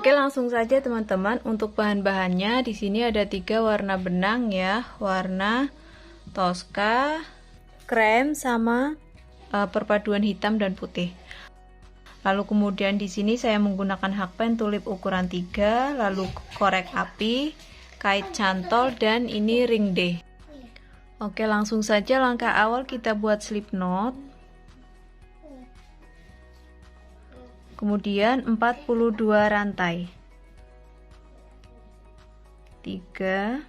Oke, langsung saja teman-teman. Untuk bahan-bahannya di sini ada 3 warna benang ya, warna Tosca, krem, sama perpaduan hitam dan putih. Lalu kemudian di sini saya menggunakan hakpen tulip ukuran 3, lalu korek api, kait cantol, dan ini ring D. Oke, langsung saja langkah awal kita buat slip knot. Kemudian 42 rantai. 3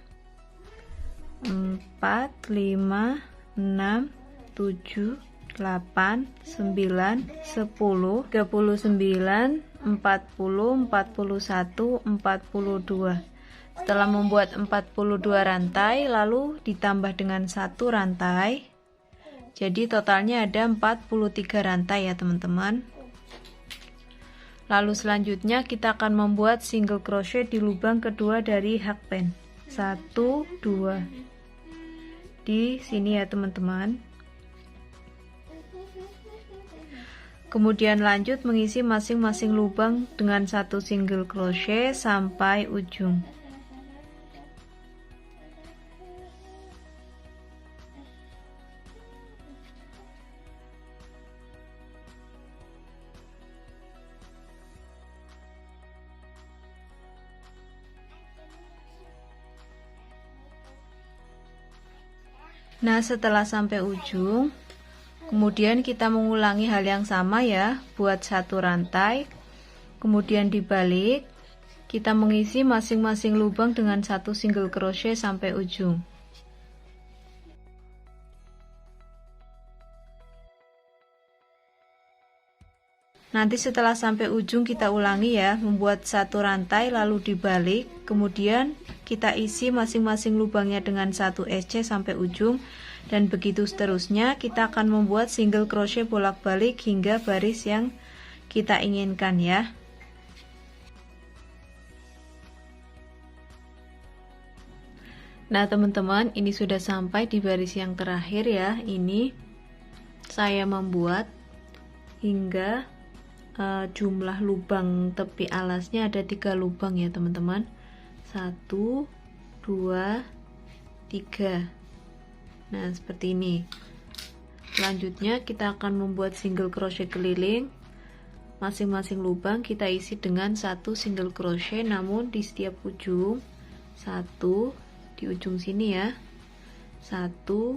4 5 6 7 8 9 10 39 40 41 42. Setelah membuat 42 rantai, lalu ditambah dengan 1 rantai, jadi totalnya ada 43 rantai ya teman-teman. Lalu selanjutnya kita akan membuat single crochet di lubang kedua dari hakpen. 1 2 di sini ya teman-teman. Kemudian lanjut mengisi masing-masing lubang dengan 1 single crochet sampai ujung. Nah, setelah sampai ujung, kemudian kita mengulangi hal yang sama ya, buat 1 rantai, kemudian dibalik, kita mengisi masing-masing lubang dengan 1 single crochet sampai ujung. Nanti setelah sampai ujung kita ulangi ya, membuat 1 rantai lalu dibalik, kemudian kita isi masing-masing lubangnya dengan 1 SC sampai ujung, dan begitu seterusnya. Kita akan membuat single crochet bolak-balik hingga baris yang kita inginkan ya. Nah teman-teman, ini sudah sampai di baris yang terakhir ya. Ini saya membuat hingga jumlah lubang tepi alasnya ada 3 lubang ya teman-teman. 1 2 3. Nah seperti ini. Selanjutnya kita akan membuat single crochet keliling. Masing-masing lubang kita isi dengan 1 single crochet, namun di setiap ujung. 1 di ujung sini ya. 1 2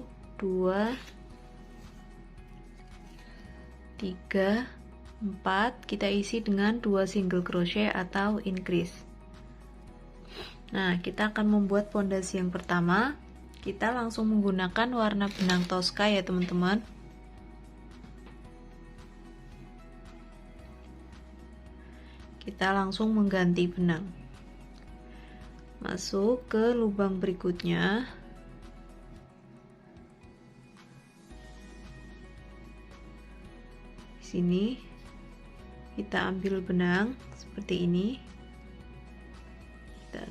3 4, kita isi dengan 2 single crochet atau increase. Nah, kita akan membuat pondasi yang pertama. Kita langsung menggunakan warna benang Tosca ya teman-teman. Kita langsung mengganti benang. Masuk ke lubang berikutnya. Di sini kita ambil benang seperti ini, kita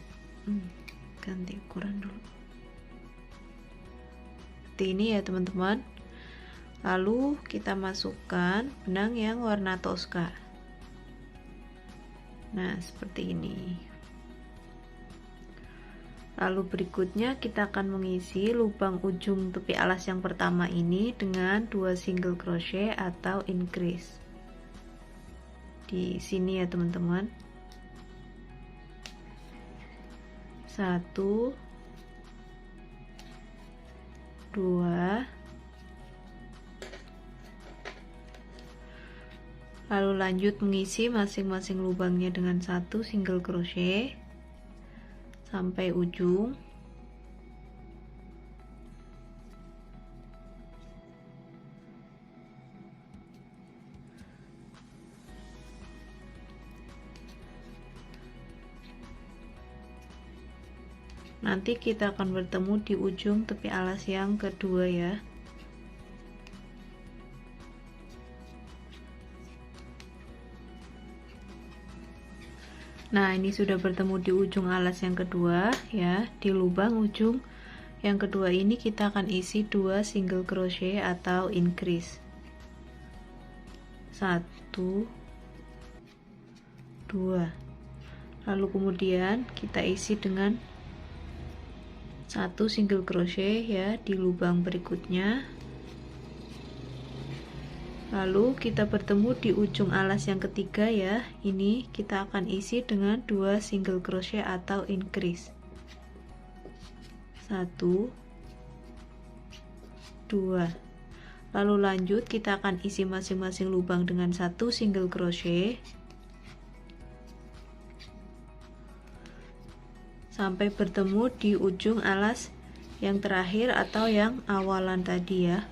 ganti ukuran dulu seperti ini ya teman-teman. Lalu kita masukkan benang yang warna Tosca. Nah seperti ini. Lalu berikutnya kita akan mengisi lubang ujung tepi alas yang pertama ini dengan 2 single crochet atau increase di sini ya teman-teman. 1 2, lalu lanjut mengisi masing-masing lubangnya dengan 1 single crochet sampai ujung. Nanti kita akan bertemu di ujung tepi alas yang kedua ya. Nah, ini sudah bertemu di ujung alas yang kedua ya. Di lubang ujung yang kedua ini kita akan isi 2 single crochet atau increase. 1 2. lalu kemudian kita isi dengan 1 single crochet ya di lubang berikutnya, lalu kita bertemu di ujung alas yang ketiga ya. Ini kita akan isi dengan 2 single crochet atau increase, 1 2, lalu lanjut kita akan isi masing-masing lubang dengan 1 single crochet sampai bertemu di ujung alas yang terakhir atau yang awalan tadi ya.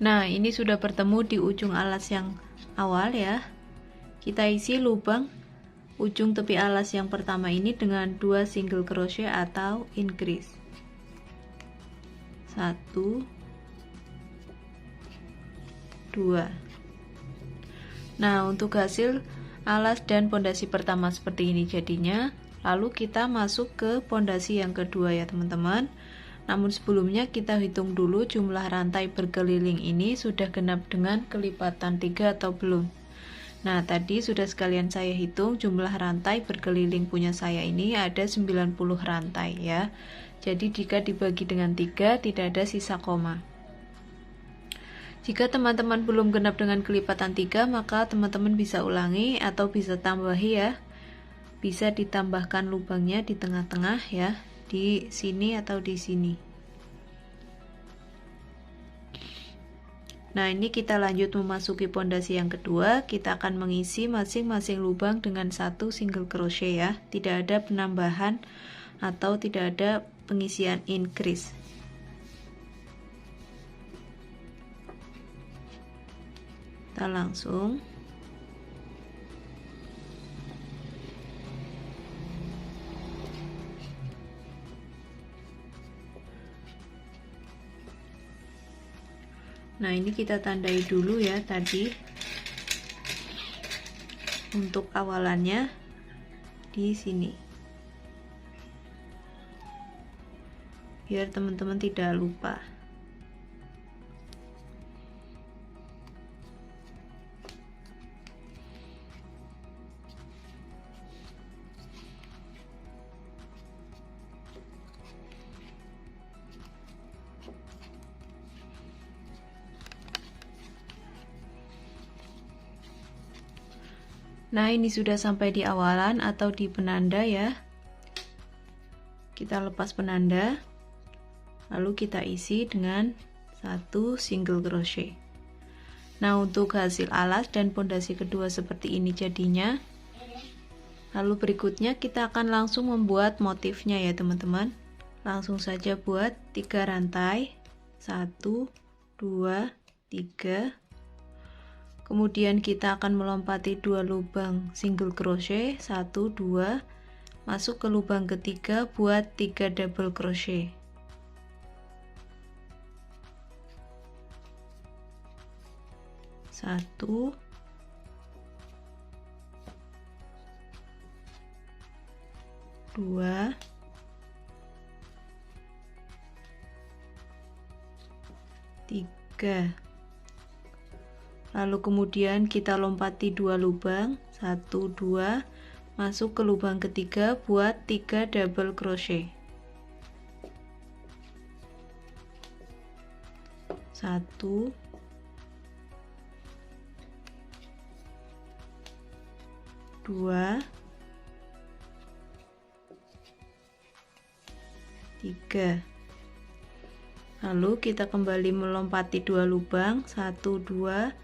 Nah, ini sudah bertemu di ujung alas yang awal ya. Kita isi lubang ujung tepi alas yang pertama ini dengan 2 single crochet atau increase, 1 2. Nah, untuk hasil alas dan pondasi pertama seperti ini jadinya. Lalu kita masuk ke pondasi yang kedua ya teman-teman. Namun sebelumnya kita hitung dulu jumlah rantai berkeliling ini sudah genap dengan kelipatan 3 atau belum. Nah, tadi sudah sekalian saya hitung jumlah rantai berkeliling punya saya ini ada 90 rantai ya. Jadi jika dibagi dengan 3 tidak ada sisa koma. Jika teman-teman belum genap dengan kelipatan 3, maka teman-teman bisa ulangi atau bisa tambahi ya. Bisa ditambahkan lubangnya di tengah-tengah ya, di sini atau di sini. Nah, ini kita lanjut memasuki pondasi yang kedua. Kita akan mengisi masing-masing lubang dengan 1 single crochet ya. Tidak ada penambahan atau tidak ada pengisian increase. Kita langsung nah, ini kita tandai dulu ya tadi untuk awalannya di sini biar teman-teman tidak lupa. Nah, ini sudah sampai di awalan atau di penanda ya. Kita lepas penanda, lalu kita isi dengan 1 single crochet. Nah, untuk hasil alas dan pondasi kedua seperti ini jadinya. Lalu berikutnya kita akan langsung membuat motifnya ya teman-teman. Langsung saja buat 3 rantai, 1 2 3. Kemudian kita akan melompati 2 lubang single crochet, 1 2, masuk ke lubang ketiga buat 3 double crochet. Satu, dua, tiga. Lalu kemudian kita lompati 2 lubang, 1 2, masuk ke lubang ketiga buat 3 double crochet. 1 2 3. Lalu kita kembali melompati 2 lubang, 1 2,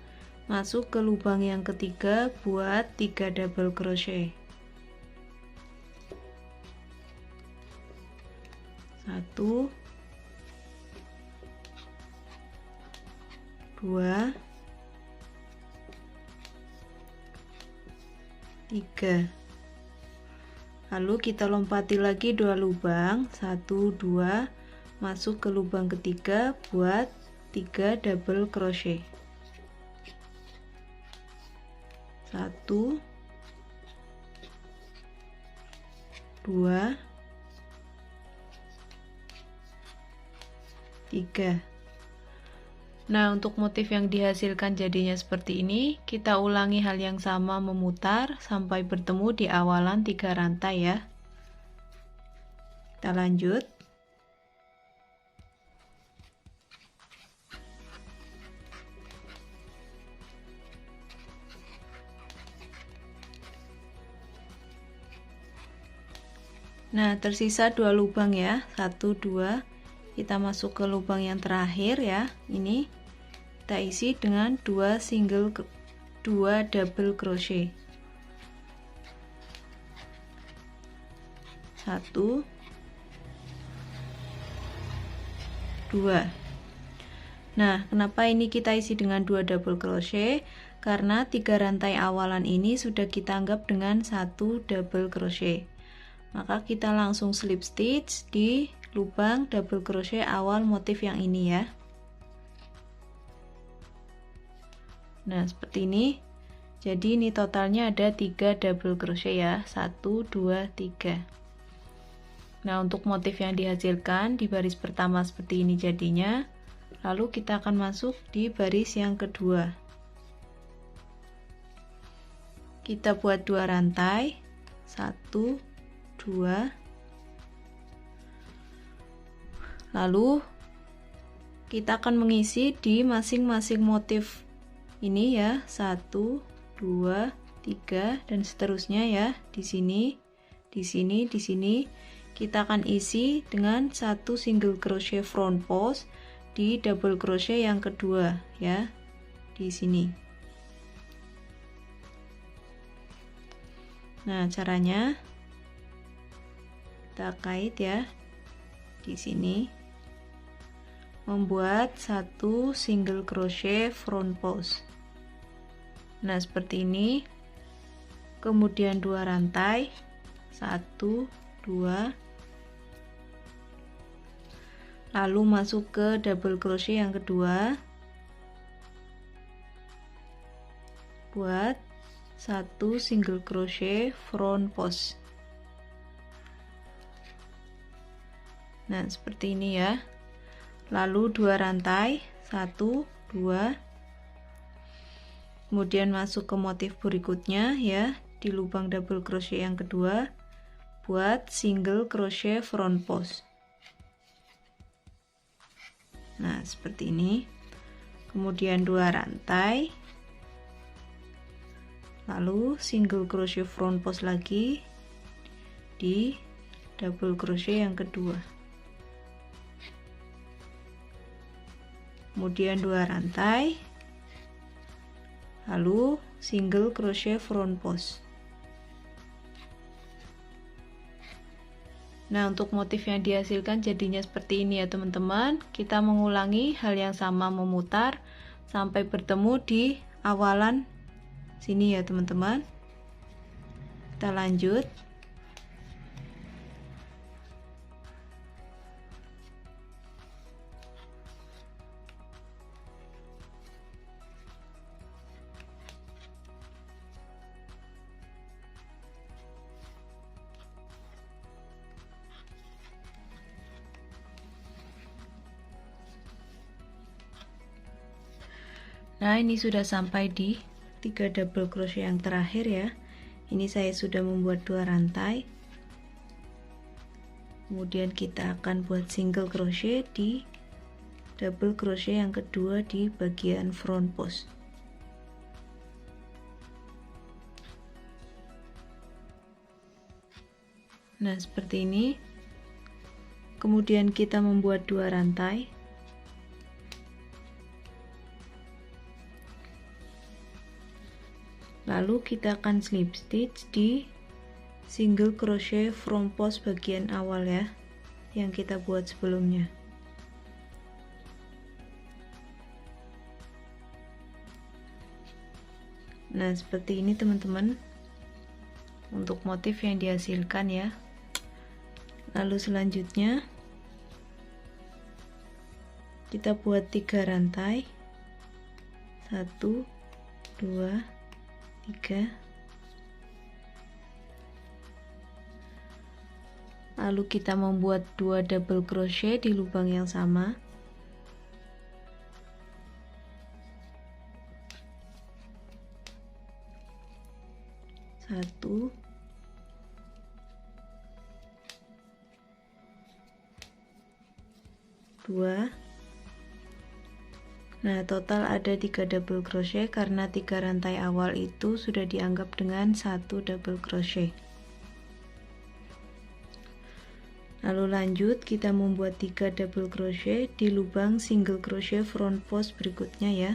masuk ke lubang yang ketiga buat 3 double crochet. 1 2 3. Lalu kita lompati lagi 2 lubang, 1 2, masuk ke lubang ketiga buat 3 double crochet. 1 2 3. Nah, untuk motif yang dihasilkan jadinya seperti ini, kita ulangi hal yang sama memutar sampai bertemu di awalan 3 rantai ya. Kita lanjut. Nah, tersisa 2 lubang ya, 1, 2. Kita masuk ke lubang yang terakhir ya, ini. Kita isi dengan 2 double crochet. 1, 2. Nah, kenapa ini kita isi dengan 2 double crochet? Karena 3 rantai awalan ini sudah kita anggap dengan 1 double crochet. Maka kita langsung slip stitch di lubang double crochet awal motif yang ini ya. Nah, seperti ini. Jadi ini totalnya ada 3 double crochet ya. 1, 2, 3. Nah, untuk motif yang dihasilkan di baris pertama seperti ini jadinya. Lalu kita akan masuk di baris yang kedua. Kita buat 2 rantai. 1, 2. Lalu kita akan mengisi di masing-masing motif ini ya, 1, 2, 3 dan seterusnya ya. Di sini, di sini, di sini kita akan isi dengan 1 single crochet front post di double crochet yang kedua ya. Di sini. Nah, caranya kita kait ya. Di sini membuat 1 single crochet front post. Nah, seperti ini. Kemudian 2 rantai. 1, 2. Lalu masuk ke double crochet yang kedua. Buat 1 single crochet front post. Nah, seperti ini ya. Lalu 2 rantai, 1, 2. Kemudian masuk ke motif berikutnya ya, di lubang double crochet yang kedua, buat single crochet front post. Nah, seperti ini. Kemudian 2 rantai. Lalu single crochet front post lagi di double crochet yang kedua. Kemudian 2 rantai. Lalu single crochet front post. Nah, untuk motif yang dihasilkan jadinya seperti ini ya teman-teman. Kita mengulangi hal yang sama memutar sampai bertemu di awalan sini ya teman-teman. Kita lanjut. Nah, ini sudah sampai di 3 double crochet yang terakhir ya. Ini saya sudah membuat 2 rantai. Kemudian kita akan buat single crochet di double crochet yang kedua di bagian front post. Nah, seperti ini. Kemudian kita membuat 2 rantai. Lalu kita akan slip stitch di single crochet front post bagian awal ya, yang kita buat sebelumnya. Nah, seperti ini teman-teman untuk motif yang dihasilkan ya. Lalu selanjutnya kita buat 3 rantai, 1, 2, 3. Lalu kita membuat 2 double crochet di lubang yang sama. 1, 2. Nah, total ada 3 double crochet karena 3 rantai awal itu sudah dianggap dengan 1 double crochet. Lalu lanjut kita membuat 3 double crochet di lubang single crochet front post berikutnya ya.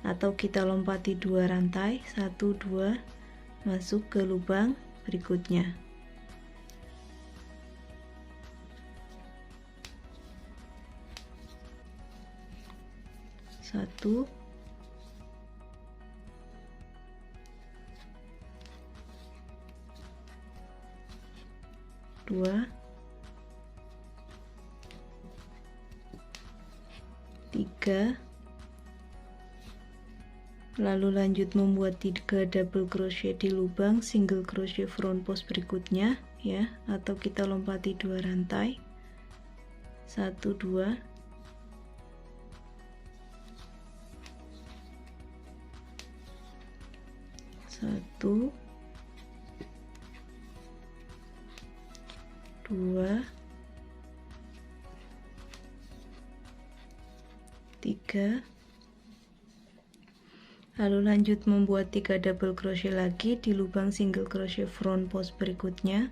Atau kita lompati 2 rantai, 1 2, masuk ke lubang berikutnya. 1, 2, 3, lalu lanjut membuat 3 double crochet di lubang single crochet front post berikutnya ya, atau kita lompati 2 rantai, 1 2, 1, 2, 3, lalu lanjut membuat 3 double crochet lagi di lubang single crochet front post berikutnya.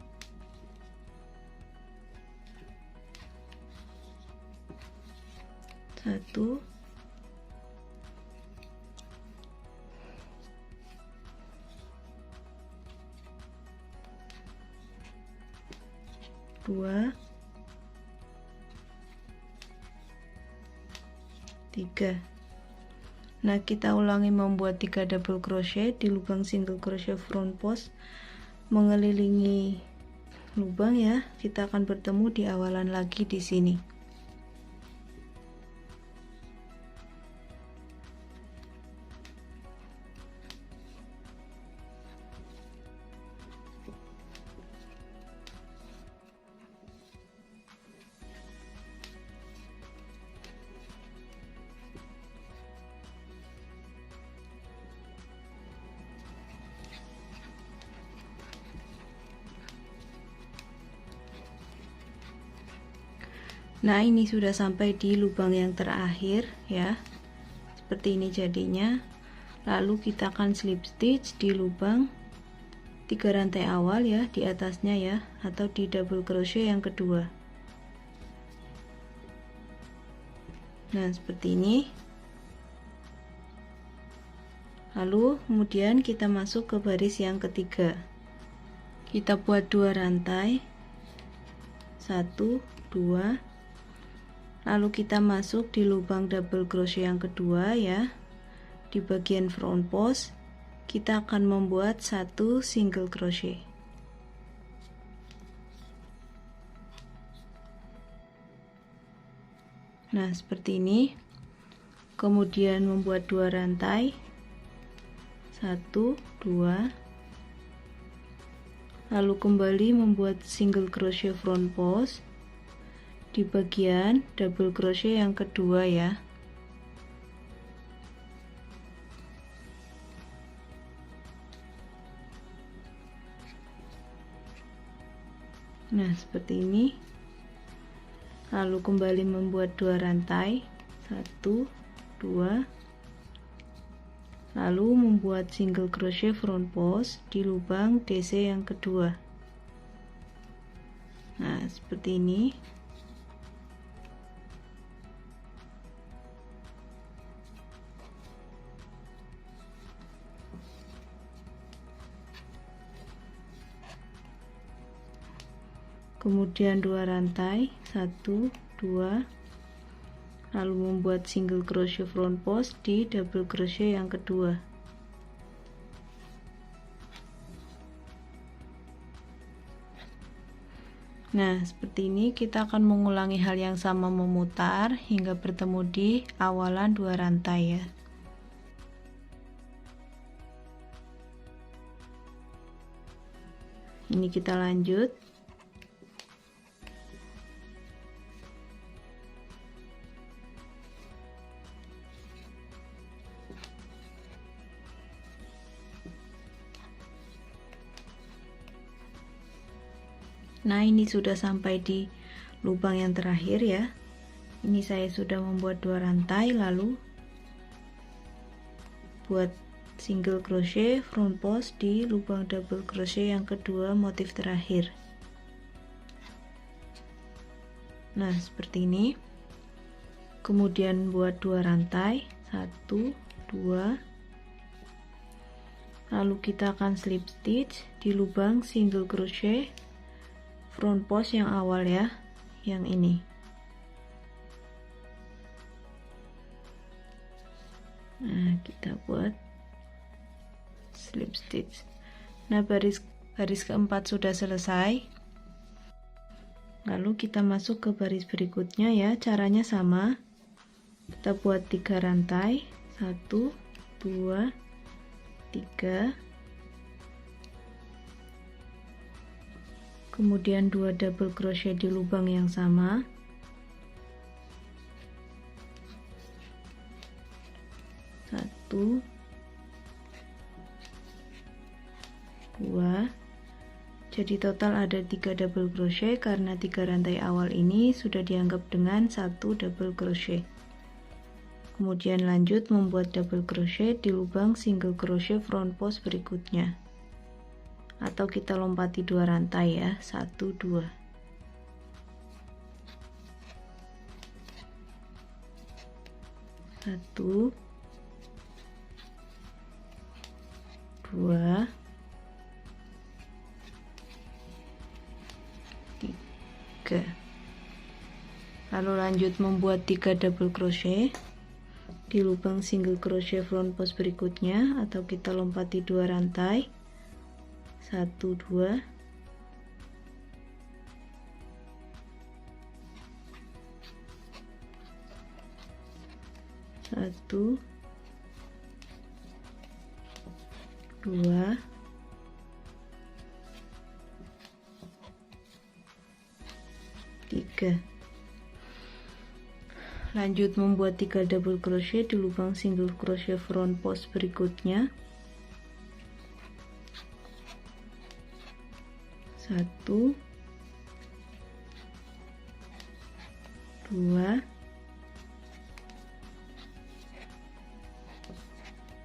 1, 2, 3. Nah, kita ulangi membuat 3 double crochet di lubang single crochet front post mengelilingi lubang ya. Kita akan bertemu di awalan lagi di sini. Nah, ini sudah sampai di lubang yang terakhir ya. Seperti ini jadinya. Lalu kita akan slip stitch di lubang 3 rantai awal ya, di atasnya ya, atau di double crochet yang kedua. Nah, seperti ini. Lalu kemudian kita masuk ke baris yang ketiga. Kita buat 2 rantai, 1 2, lalu kita masuk di lubang double crochet yang kedua ya. Di bagian front post kita akan membuat 1 single crochet. Nah, seperti ini. Kemudian membuat 2 rantai, 1 2, lalu kembali membuat single crochet front post di bagian double crochet yang kedua ya. Nah, seperti ini. Lalu kembali membuat 2 rantai, 1 2, lalu membuat single crochet front post di lubang DC yang kedua. Nah, seperti ini. Kemudian 2 rantai, 1 2, lalu membuat single crochet front post di double crochet yang kedua. Nah, seperti ini kita akan mengulangi hal yang sama, memutar hingga bertemu di awalan 2 rantai ya. Ini kita lanjut. Nah, ini sudah sampai di lubang yang terakhir ya. Ini saya sudah membuat 2 rantai, lalu buat single crochet front post di lubang double crochet yang kedua motif terakhir. Nah, seperti ini. Kemudian buat 2 rantai, 1 2, lalu kita akan slip stitch di lubang single crochet front post yang awal ya, yang ini. Nah, kita buat slip stitch. Nah, baris keempat sudah selesai. Lalu kita masuk ke baris berikutnya ya. Caranya sama. Kita buat 3 rantai, 1 2 3, kemudian 2 double crochet di lubang yang sama, 1 2, jadi total ada 3 double crochet karena 3 rantai awal ini sudah dianggap dengan 1 double crochet. Kemudian lanjut membuat double crochet di lubang single crochet front post berikutnya, atau kita lompati 2 rantai ya, 1 2. Satu, 2, 3. Lalu lanjut membuat 3 double crochet di lubang single crochet front post berikutnya, atau kita lompati 2 rantai, 1 2, 1 2, 3. Lanjut membuat 3 double crochet di lubang single crochet front post berikutnya, 1 2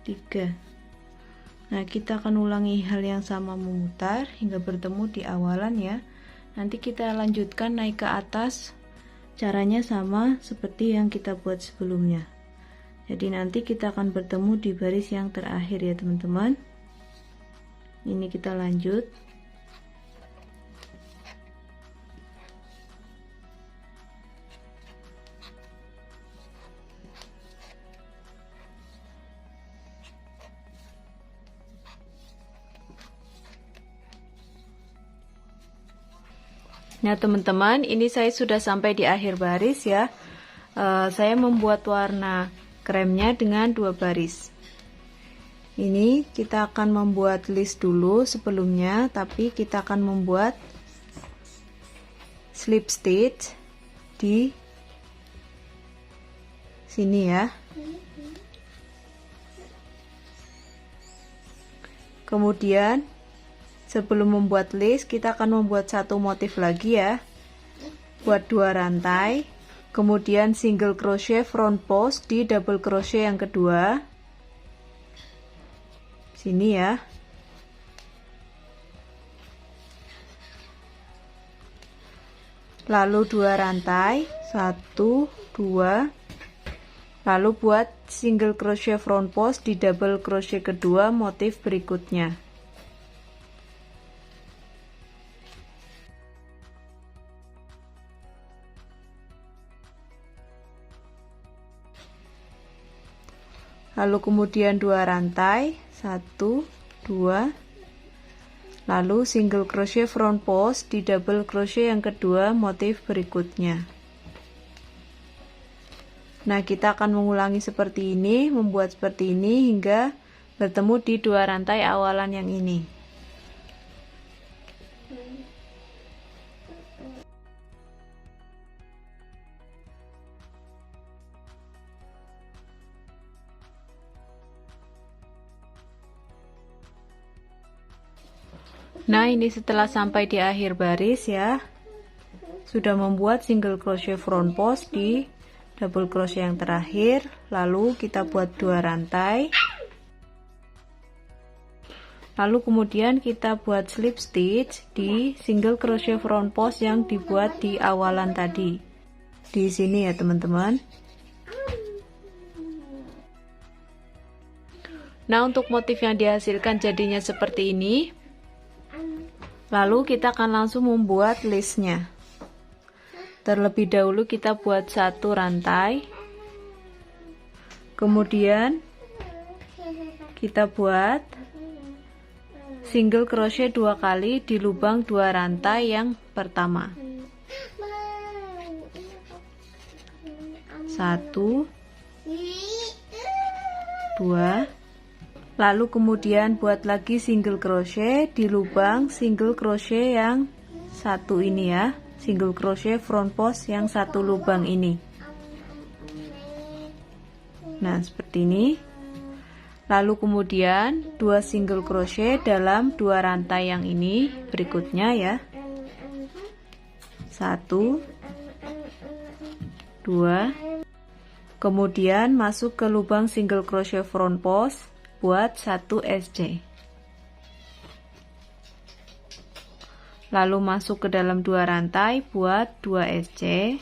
3. Nah, kita akan ulangi hal yang sama memutar hingga bertemu di awalan ya. Nanti kita lanjutkan naik ke atas. Caranya sama seperti yang kita buat sebelumnya. Jadi nanti kita akan bertemu di baris yang terakhir ya teman-teman. Ini kita lanjut. Nah teman-teman, ini saya sudah sampai di akhir baris ya. Saya membuat warna kremnya dengan 2 baris. Ini kita akan membuat list dulu sebelumnya, tapi kita akan membuat slip stitch di sini ya. Kemudian sebelum membuat list, kita akan membuat satu motif lagi ya. Buat 2 rantai, kemudian single crochet front post di double crochet yang kedua. Sini ya. Lalu 2 rantai, 1 2. Lalu buat single crochet front post di double crochet kedua motif berikutnya. Lalu kemudian 2 rantai, 1 2, lalu single crochet front post di double crochet yang kedua motif berikutnya. Nah, kita akan mengulangi seperti ini, membuat seperti ini hingga bertemu di 2 rantai awalan yang ini. Nah, ini setelah sampai di akhir baris ya, sudah membuat single crochet front post di double crochet yang terakhir. Lalu kita buat 2 rantai, lalu kemudian kita buat slip stitch di single crochet front post yang dibuat di awalan tadi, di sini ya teman-teman. Nah, untuk motif yang dihasilkan jadinya seperti ini. Lalu kita akan langsung membuat listnya. Terlebih dahulu kita buat 1 rantai, kemudian kita buat single crochet 2 kali di lubang 2 rantai yang pertama. 1, 2, lalu kemudian buat lagi single crochet di lubang single crochet yang satu ini ya, single crochet front post yang 1 lubang ini. Nah, seperti ini. Lalu kemudian 2 single crochet dalam 2 rantai yang ini berikutnya ya. 1, 2, kemudian masuk ke lubang single crochet front post, buat 1 SC. Lalu masuk ke dalam 2 rantai, buat 2 SC.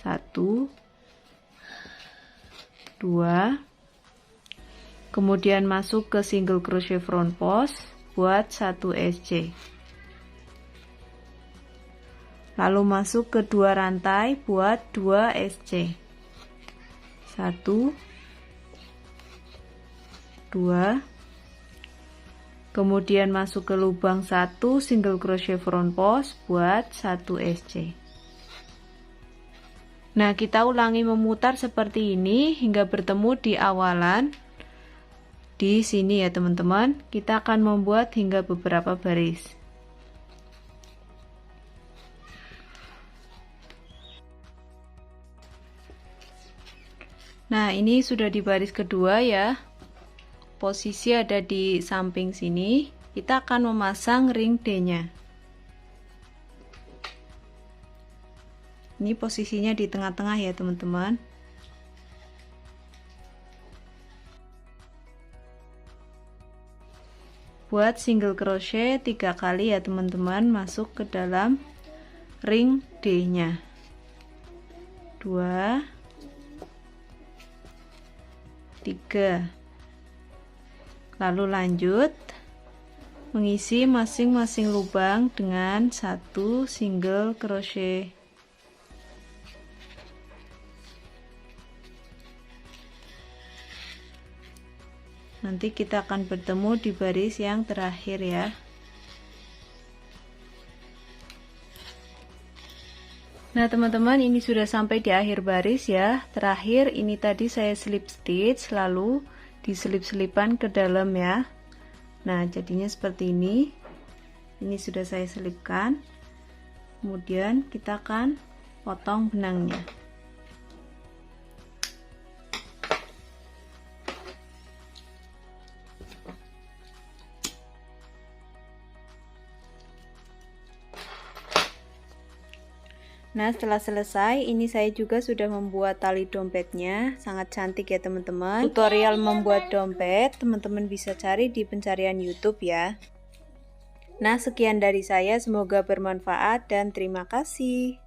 1, 2, kemudian masuk ke single crochet front post, buat 1 SC. Lalu masuk ke 2 rantai, buat 2 SC. 1, 2, kemudian masuk ke lubang 1 single crochet front post, buat 1 SC. Nah, kita ulangi memutar seperti ini hingga bertemu di awalan di sini ya teman-teman. Kita akan membuat hingga beberapa baris. Nah, ini sudah di baris kedua ya. Posisi ada di samping sini. Kita akan memasang ring D-nya. Ini posisinya di tengah-tengah ya teman-teman. Buat single crochet 3 kali ya teman-teman, masuk ke dalam ring D-nya. 2, 3. Lalu lanjut mengisi masing-masing lubang dengan 1 single crochet. Nanti kita akan bertemu di baris yang terakhir ya. Nah teman-teman, ini sudah sampai di akhir baris ya. Terakhir ini tadi saya slip stitch, lalu diselip-selipan ke dalam ya. Nah jadinya seperti ini. Ini sudah saya selipkan. Kemudian kita akan potong benangnya. Nah setelah selesai, ini saya juga sudah membuat tali dompetnya. Sangat cantik ya teman-teman. Tutorial membuat dompet teman-teman bisa cari di pencarian YouTube ya. Nah sekian dari saya, semoga bermanfaat dan terima kasih.